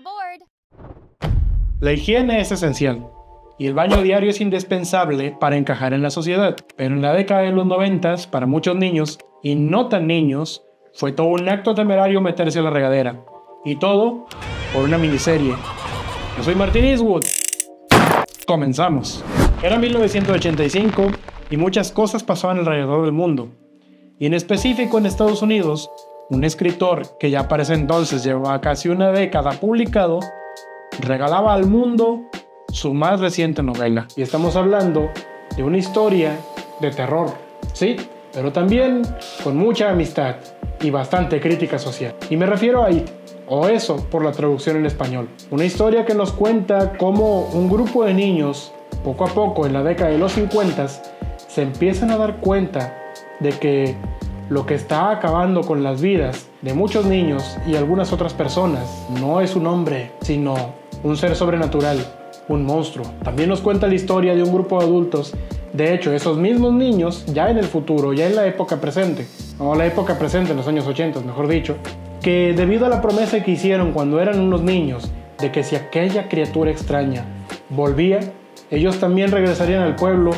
aboard. La higiene es esencial y el baño diario es indispensable para encajar en la sociedad. Pero en la década de los 90, para muchos niños, y no tan niños, fue todo un acto temerario meterse a la regadera. Y todo por una miniserie. Yo soy Martin Eastwood. Comenzamos. Era 1985 y muchas cosas pasaban alrededor del mundo. Y en específico en Estados Unidos, un escritor que ya para ese entonces llevaba casi una década publicado, regalaba al mundo su más reciente novela. Y estamos hablando de una historia de terror, sí, pero también con mucha amistad y bastante crítica social. Y me refiero a It, o Eso por la traducción en español. Una historia que nos cuenta cómo un grupo de niños, poco a poco en la década de los 50, se empiezan a dar cuenta de que lo que está acabando con las vidas de muchos niños y algunas otras personas no es un hombre, sino un ser sobrenatural, un monstruo. También nos cuenta la historia de un grupo de adultos, de hecho esos mismos niños ya en el futuro, ya en la época presente, o la época presente en los años 80, mejor dicho, que debido a la promesa que hicieron cuando eran unos niños, de que si aquella criatura extraña volvía, ellos también regresarían al pueblo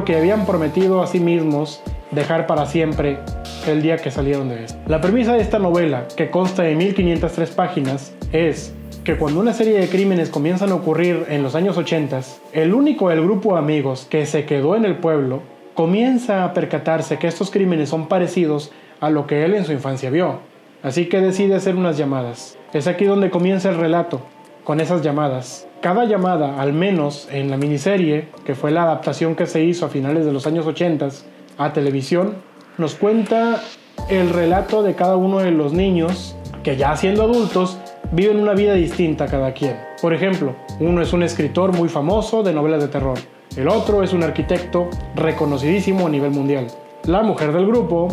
que habían prometido a sí mismos dejar para siempre el día que salieron de esto. La premisa de esta novela, que consta de 1503 páginas, es que cuando una serie de crímenes comienzan a ocurrir en los años 80, el único del grupo de amigos que se quedó en el pueblo comienza a percatarse que estos crímenes son parecidos a lo que él en su infancia vio. Así que decide hacer unas llamadas. Es aquí donde comienza el relato, con esas llamadas. Cada llamada, al menos en la miniserie, que fue la adaptación que se hizo a finales de los años 80 a televisión, nos cuenta el relato de cada uno de los niños que ya siendo adultos viven una vida distinta cada quien. Por ejemplo, uno es un escritor muy famoso de novelas de terror. El otro es un arquitecto reconocidísimo a nivel mundial. La mujer del grupo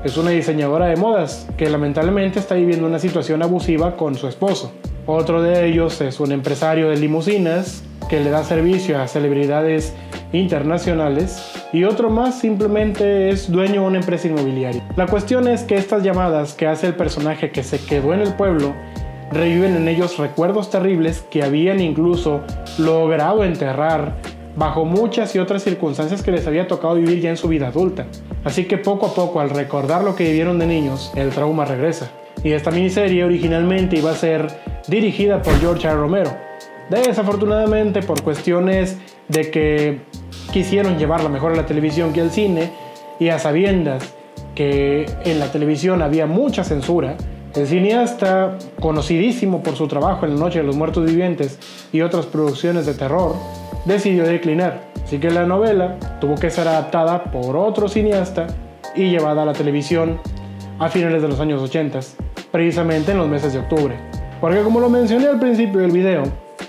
es una diseñadora de modas que lamentablemente está viviendo una situación abusiva con su esposo. Otro de ellos es un empresario de limusinas que le da servicio a celebridades internacionales, y otro más simplemente es dueño de una empresa inmobiliaria. La cuestión es que estas llamadas que hace el personaje que se quedó en el pueblo reviven en ellos recuerdos terribles que habían incluso logrado enterrar bajo muchas y otras circunstancias que les había tocado vivir ya en su vida adulta. Así que poco a poco, al recordar lo que vivieron de niños, el trauma regresa. Y esta miniserie originalmente iba a ser dirigida por George A. Romero. Desafortunadamente, por cuestiones de que quisieron llevarla mejor a la televisión que al cine, y a sabiendas que en la televisión había mucha censura, el cineasta, conocidísimo por su trabajo en La Noche de los Muertos Vivientes y otras producciones de terror, decidió declinar. Así que la novela tuvo que ser adaptada por otro cineasta y llevada a la televisión a finales de los años 80, precisamente en los meses de octubre. Porque como lo mencioné al principio del video,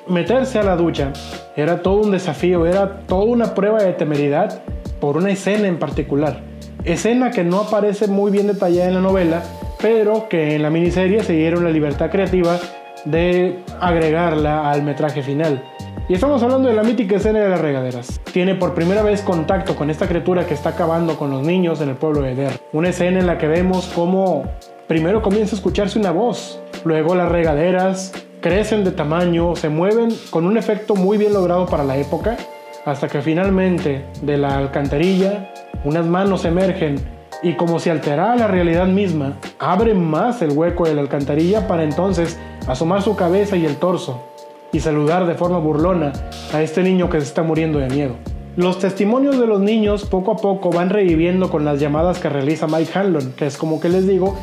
meterse a la ducha era todo un desafío, era toda una prueba de temeridad por una escena en particular. Escena que no aparece muy bien detallada en la novela, pero que en la miniserie se dieron la libertad creativa de agregarla al metraje final. Y estamos hablando de la mítica escena de las regaderas. Tiene por primera vez contacto con esta criatura que está acabando con los niños en el pueblo de Derry. Una escena en la que vemos cómo primero comienza a escucharse una voz, luego las regaderas crecen de tamaño, se mueven con un efecto muy bien logrado para la época, hasta que finalmente de la alcantarilla unas manos emergen y, como si alterara la realidad misma, abren más el hueco de la alcantarilla para entonces asomar su cabeza y el torso y saludar de forma burlona a este niño que se está muriendo de miedo. Los testimonios de los niños poco a poco van reviviendo con las llamadas que realiza Mike Hanlon, que es, como que les digo,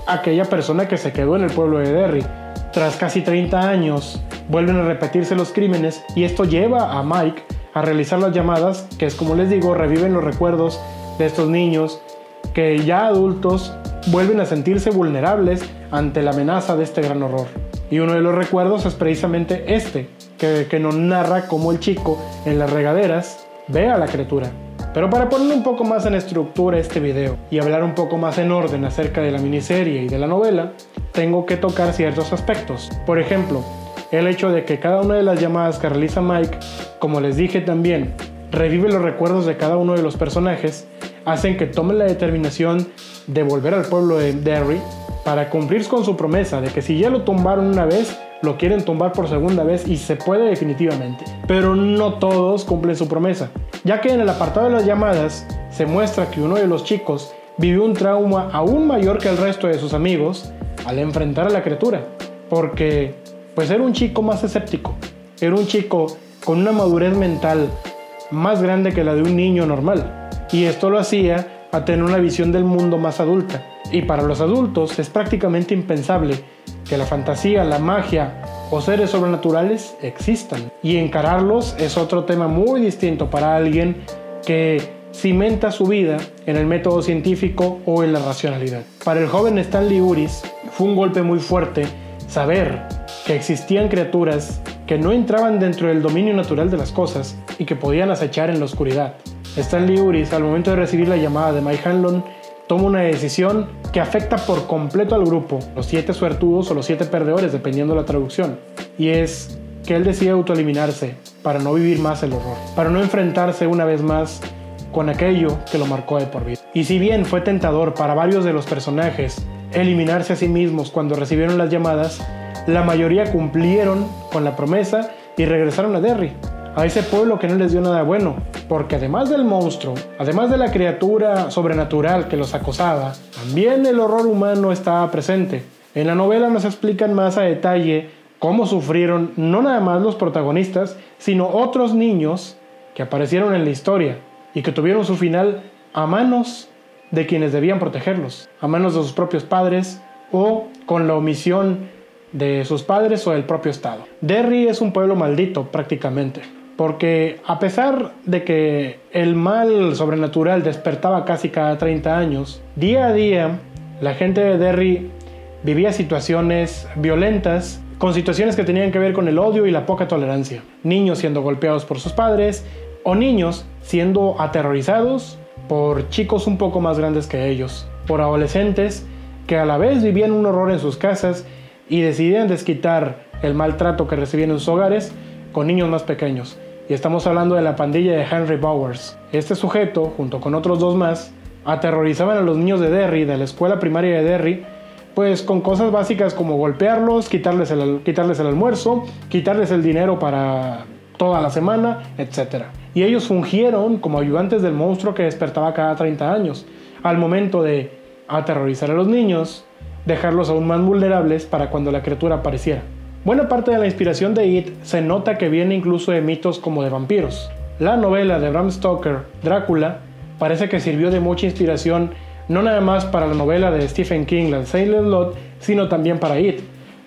aquella persona que se quedó en el pueblo de Derry. Tras casi 30 años vuelven a repetirse los crímenes y esto lleva a Mike a realizar las llamadas que, es como les digo, reviven los recuerdos de estos niños que ya adultos vuelven a sentirse vulnerables ante la amenaza de este gran horror. Y uno de los recuerdos es precisamente este, que nos narra cómo el chico en las regaderas ve a la criatura. Pero para poner un poco más en estructura este video y hablar un poco más en orden acerca de la miniserie y de la novela, tengo que tocar ciertos aspectos. Por ejemplo, el hecho de que cada una de las llamadas que realiza Mike, como les dije también, revive los recuerdos de cada uno de los personajes, hacen que tomen la determinación de volver al pueblo de Derry para cumplir con su promesa de que si ya lo tumbaron una vez, lo quieren tumbar por segunda vez y se puede definitivamente. Pero no todos cumplen su promesa, ya que en el apartado de las llamadas se muestra que uno de los chicos vivió un trauma aún mayor que el resto de sus amigos al enfrentar a la criatura, porque pues era un chico más escéptico, era un chico con una madurez mental más grande que la de un niño normal, y esto lo hacía a tener una visión del mundo más adulta. Y para los adultos es prácticamente impensable que la fantasía, la magia o seres sobrenaturales existan, y encararlos es otro tema muy distinto para alguien que cimenta su vida en el método científico o en la racionalidad. Para el joven Stanley Uris fue un golpe muy fuerte saber que existían criaturas que no entraban dentro del dominio natural de las cosas y que podían acechar en la oscuridad. Stanley Uris, al momento de recibir la llamada de Mike Hanlon, toma una decisión que afecta por completo al grupo, los 7 suertudos o los 7 perdedores, dependiendo de la traducción, y es que él decide autoeliminarse para no vivir más el horror, para no enfrentarse una vez más con aquello que lo marcó de por vida. Y si bien fue tentador para varios de los personajes eliminarse a sí mismos cuando recibieron las llamadas, la mayoría cumplieron con la promesa y regresaron a Derry, a ese pueblo que no les dio nada bueno, porque además del monstruo, además de la criatura sobrenatural que los acosaba, también el horror humano estaba presente. En la novela nos explican más a detalle cómo sufrieron no nada más los protagonistas, sino otros niños que aparecieron en la historia y que tuvieron su final a manos de quienes debían protegerlos, a manos de sus propios padres o con la omisión de sus padres o del propio estado. Derry es un pueblo maldito prácticamente, porque a pesar de que el mal sobrenatural despertaba casi cada 30 años, día a día la gente de Derry vivía situaciones violentas, con situaciones que tenían que ver con el odio y la poca tolerancia. Niños siendo golpeados por sus padres, o niños siendo aterrorizados por chicos un poco más grandes que ellos, por adolescentes que a la vez vivían un horror en sus casas y decidían desquitar el maltrato que recibían en sus hogares con niños más pequeños. Y estamos hablando de la pandilla de Henry Bowers. Este sujeto, junto con otros 2 más, aterrorizaban a los niños de Derry, de la escuela primaria de Derry, pues con cosas básicas como golpearlos, quitarles el almuerzo, quitarles el dinero para toda la semana, etc. Y ellos fungieron como ayudantes del monstruo que despertaba cada 30 años, al momento de aterrorizar a los niños, dejarlos aún más vulnerables para cuando la criatura apareciera. Buena parte de la inspiración de It se nota que viene incluso de mitos como de vampiros. La novela de Bram Stoker, Drácula, parece que sirvió de mucha inspiración no nada más para la novela de Stephen King, la de Silent Lot, sino también para It,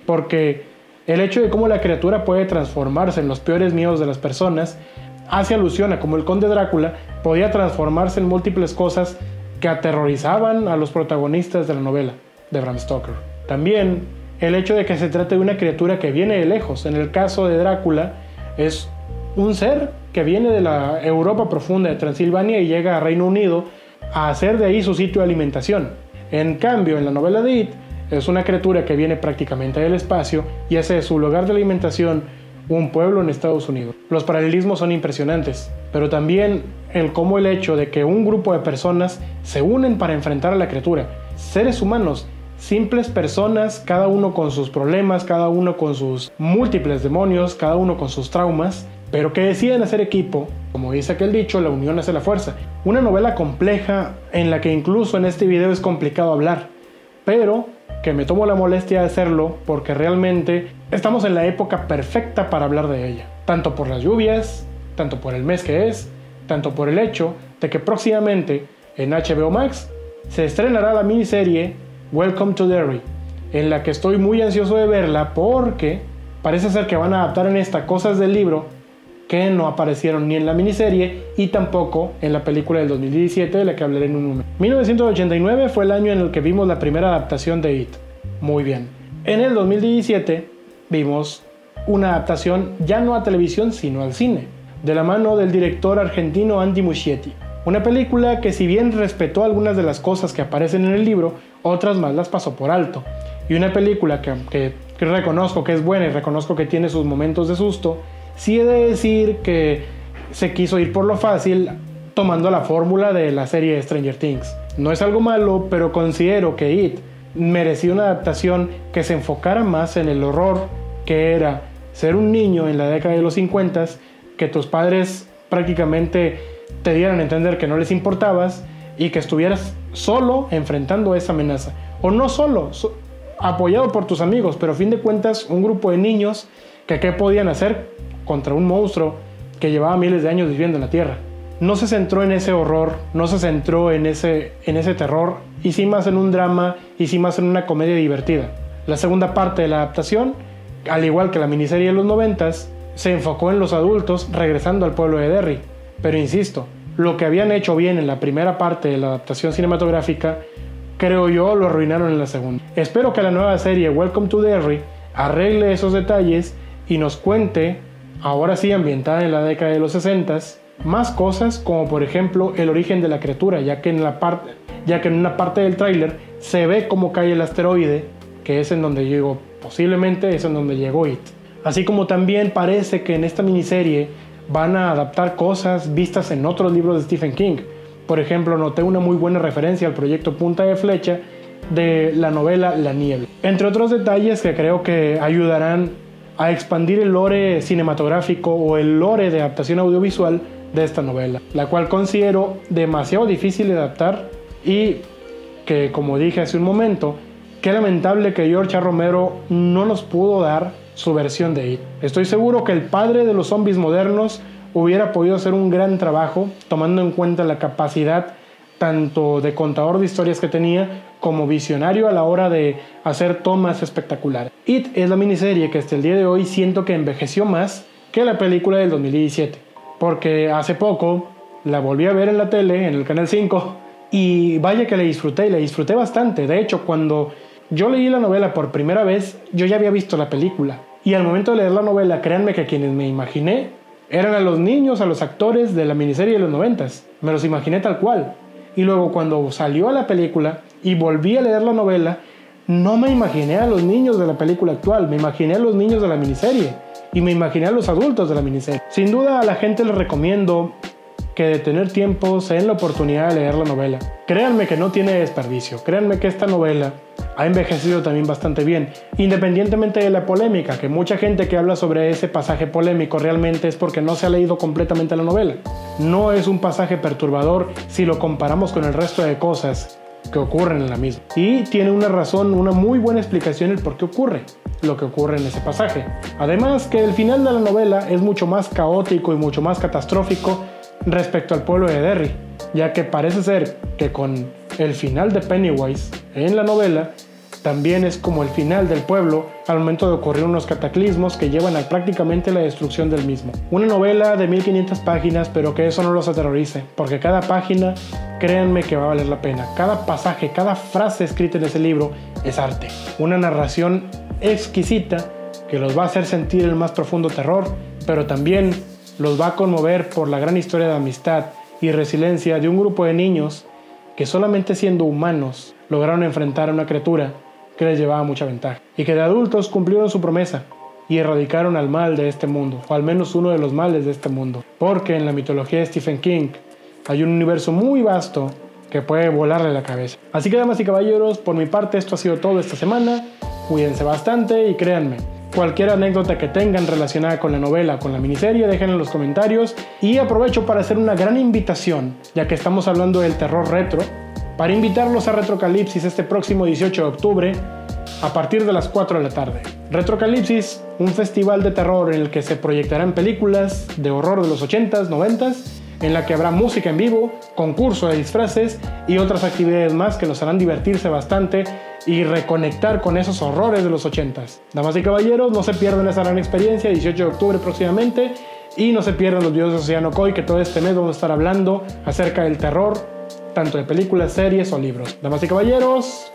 porque el hecho de cómo la criatura puede transformarse en los peores miedos de las personas hace alusión a cómo el conde Drácula podía transformarse en múltiples cosas que aterrorizaban a los protagonistas de la novela de Bram Stoker. También el hecho de que se trate de una criatura que viene de lejos. En el caso de Drácula es un ser que viene de la Europa profunda de Transilvania y llega a Reino Unido a hacer de ahí su sitio de alimentación. En cambio, en la novela de It es una criatura que viene prácticamente del espacio y hace de su lugar de alimentación un pueblo en Estados Unidos. Los paralelismos son impresionantes, pero también cómo el hecho de que un grupo de personas se unen para enfrentar a la criatura, seres humanos, simples personas, cada uno con sus problemas, cada uno con sus múltiples demonios, cada uno con sus traumas, pero que deciden hacer equipo. Como dice aquel dicho, la unión hace la fuerza. Una novela compleja en la que incluso en este video es complicado hablar, pero que me tomo la molestia de hacerlo porque realmente estamos en la época perfecta para hablar de ella. Tanto por las lluvias, tanto por el mes que es, tanto por el hecho de que próximamente en HBO Max se estrenará la miniserie Welcome to Derry, en la que estoy muy ansioso de verla porque parece ser que van a adaptar en esta cosas del libro que no aparecieron ni en la miniserie y tampoco en la película del 2017 de la que hablaré en un momento. 1989 fue el año en el que vimos la primera adaptación de It. Muy bien. En el 2017 vimos una adaptación ya no a televisión sino al cine, de la mano del director argentino Andy Muschietti. Una película que si bien respetó algunas de las cosas que aparecen en el libro, otras más las pasó por alto. Y una película que reconozco que es buena y reconozco que tiene sus momentos de susto, sí he de decir que se quiso ir por lo fácil tomando la fórmula de la serie de Stranger Things. No es algo malo, pero considero que It merecía una adaptación que se enfocara más en el horror que era ser un niño en la década de los 50, que tus padres prácticamente te dieran a entender que no les importabas y que estuvieras solo enfrentando esa amenaza. O no solo, apoyado por tus amigos, pero a fin de cuentas un grupo de niños que qué podían hacer contra un monstruo que llevaba miles de años viviendo en la Tierra. No se centró en ese horror, no se centró en ese terror, y sí más en un drama, y sí más en una comedia divertida. La segunda parte de la adaptación, al igual que la miniserie de los 90s, se enfocó en los adultos regresando al pueblo de Derry. Pero insisto, lo que habían hecho bien en la primera parte de la adaptación cinematográfica, creo yo lo arruinaron en la segunda. Espero que la nueva serie Welcome to Derry arregle esos detalles y nos cuente, ahora sí ambientada en la década de los 60s, más cosas, como por ejemplo el origen de la criatura, ya que en una parte del tráiler se ve cómo cae el asteroide, que es en donde llegó, posiblemente es en donde llegó It. Así como también parece que en esta miniserie van a adaptar cosas vistas en otros libros de Stephen King. Por ejemplo, noté una muy buena referencia al proyecto Punta de Flecha de la novela La Niebla, entre otros detalles que creo que ayudarán a expandir el lore cinematográfico o el lore de adaptación audiovisual de esta novela, la cual considero demasiado difícil de adaptar y que, como dije hace un momento, qué lamentable que George A. Romero no nos pudo dar su versión de It. Estoy seguro que el padre de los zombies modernos hubiera podido hacer un gran trabajo, tomando en cuenta la capacidad tanto de contador de historias que tenía, como visionario a la hora de hacer tomas espectaculares. It es la miniserie que hasta el día de hoy siento que envejeció más que la película del 2017, porque hace poco la volví a ver en la tele, en el Canal 5, y vaya que la disfruté bastante. De hecho, cuando yo leí la novela por primera vez, yo ya había visto la película, y al momento de leer la novela, créanme que quienes me imaginé eran a los niños, a los actores de la miniserie de los 90s. Me los imaginé tal cual. Y luego cuando salió la película y volví a leer la novela, no me imaginé a los niños de la película actual, me imaginé a los niños de la miniserie y me imaginé a los adultos de la miniserie. Sin duda a la gente les recomiendo que de tener tiempo se den la oportunidad de leer la novela. Créanme que no tiene desperdicio, créanme que esta novela ha envejecido también bastante bien, independientemente de la polémica, que mucha gente que habla sobre ese pasaje polémico realmente es porque no se ha leído completamente la novela. No es un pasaje perturbador si lo comparamos con el resto de cosas que ocurren en la misma. Y tiene una razón, una muy buena explicación el por qué ocurre lo que ocurre en ese pasaje. Además que el final de la novela es mucho más caótico y mucho más catastrófico respecto al pueblo de Derry, ya que parece ser que con el final de Pennywise en la novela también es como el final del pueblo al momento de ocurrir unos cataclismos que llevan a prácticamente la destrucción del mismo. Una novela de 1500 páginas, pero que eso no los aterrorice, porque cada página, créanme que va a valer la pena. Cada pasaje, cada frase escrita en ese libro es arte. Una narración exquisita que los va a hacer sentir el más profundo terror, pero también los va a conmover por la gran historia de amistad y resiliencia de un grupo de niños que solamente siendo humanos lograron enfrentar a una criatura que les llevaba mucha ventaja, y que de adultos cumplieron su promesa y erradicaron al mal de este mundo, o al menos uno de los males de este mundo, porque en la mitología de Stephen King hay un universo muy vasto que puede volarle la cabeza. Así que, damas y caballeros, por mi parte esto ha sido todo esta semana. Cuídense bastante y créanme, cualquier anécdota que tengan relacionada con la novela o con la miniserie, déjenla en los comentarios. Y aprovecho para hacer una gran invitación, ya que estamos hablando del terror retro, para invitarlos a Retrocalipsis este próximo 18 de octubre a partir de las 4 de la tarde. Retrocalipsis, un festival de terror en el que se proyectarán películas de horror de los 80s, 90s, en la que habrá música en vivo, concurso de disfraces y otras actividades más que nos harán divertirse bastante y reconectar con esos horrores de los 80s. Damas y caballeros, no se pierdan esa gran experiencia, 18 de octubre próximamente, y no se pierdan los videos de Oceano Coy, que todo este mes vamos a estar hablando acerca del terror, tanto de películas, series o libros. Damas y caballeros,